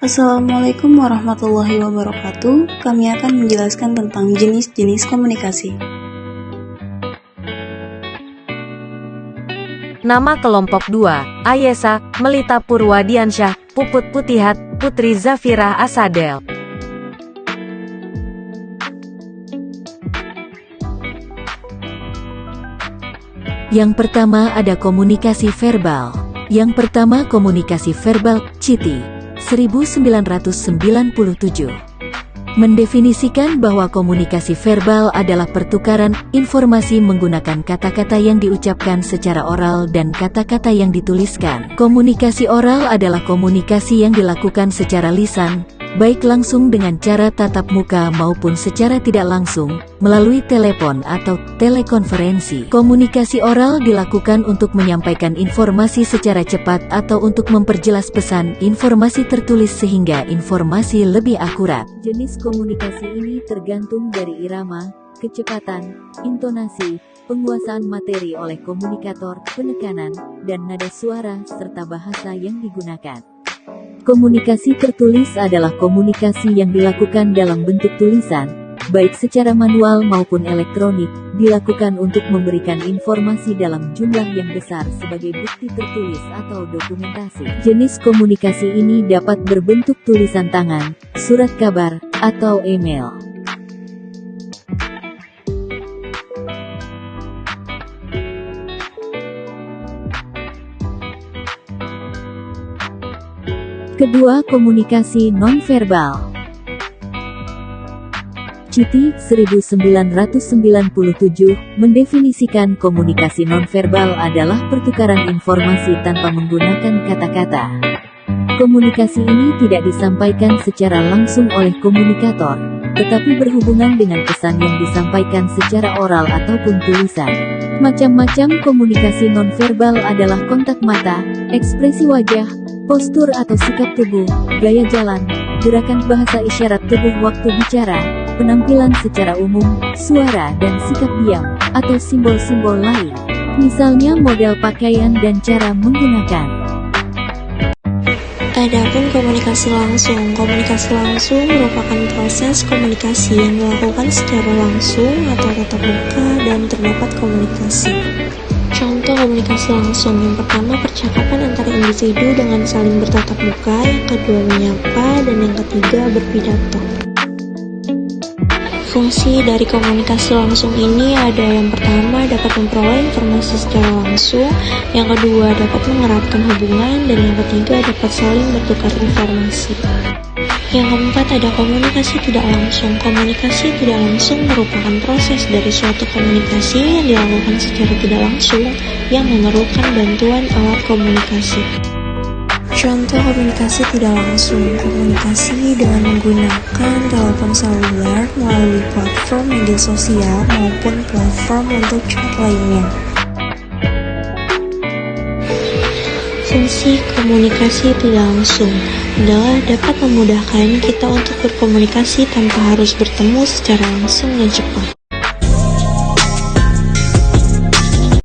Assalamualaikum warahmatullahi wabarakatuh. Kami akan menjelaskan tentang jenis-jenis komunikasi. Nama kelompok 2, Ayesa, Melita Purwadiansyah, Puput Putihat, Putri Zafirah Asadel. Yang pertama ada komunikasi verbal. Yang pertama komunikasi verbal, Chitty, 1997. Mendefinisikan bahwa komunikasi verbal adalah pertukaran informasi menggunakan kata-kata yang diucapkan secara oral dan kata-kata yang dituliskan. Komunikasi oral adalah komunikasi yang dilakukan secara lisan, baik langsung dengan cara tatap muka maupun secara tidak langsung, melalui telepon atau telekonferensi. Komunikasi oral dilakukan untuk menyampaikan informasi secara cepat atau untuk memperjelas pesan informasi tertulis sehingga informasi lebih akurat. Jenis komunikasi ini tergantung dari irama, kecepatan, intonasi, penguasaan materi oleh komunikator, penekanan, dan nada suara serta bahasa yang digunakan. Komunikasi tertulis adalah komunikasi yang dilakukan dalam bentuk tulisan, baik secara manual maupun elektronik, dilakukan untuk memberikan informasi dalam jumlah yang besar sebagai bukti tertulis atau dokumentasi. Jenis komunikasi ini dapat berbentuk tulisan tangan, surat kabar, atau email. Kedua, komunikasi nonverbal. Chitty, 1997, mendefinisikan komunikasi nonverbal adalah pertukaran informasi tanpa menggunakan kata-kata. Komunikasi ini tidak disampaikan secara langsung oleh komunikator, tetapi berhubungan dengan pesan yang disampaikan secara oral ataupun tulisan. Macam-macam komunikasi nonverbal adalah kontak mata, ekspresi wajah, postur atau sikap tubuh, gaya jalan, gerakan bahasa isyarat tubuh waktu bicara, penampilan secara umum, suara dan sikap diam, atau simbol-simbol lain. Misalnya model pakaian dan cara menggunakan. Adapun komunikasi langsung. Komunikasi langsung merupakan proses komunikasi yang dilakukan secara langsung atau tatap muka dan terdapat komunikasi. Contoh komunikasi langsung, yang pertama percakapan antara individu dengan saling bertatap muka, yang kedua menyapa, dan yang ketiga berpidato. Fungsi dari komunikasi langsung ini ada yang pertama dapat memperoleh informasi secara langsung, yang kedua dapat mengeratkan hubungan, dan yang ketiga dapat saling bertukar informasi. Yang keempat ada komunikasi tidak langsung. Komunikasi tidak langsung merupakan proses dari suatu komunikasi yang dilakukan secara tidak langsung yang memerlukan bantuan alat komunikasi. Contoh komunikasi tidak langsung, komunikasi dengan menggunakan telepon seluler melalui platform media sosial maupun platform untuk chat lainnya. Fungsi komunikasi tidak langsung adalah dapat memudahkan kita untuk berkomunikasi tanpa harus bertemu secara langsung dan cepat.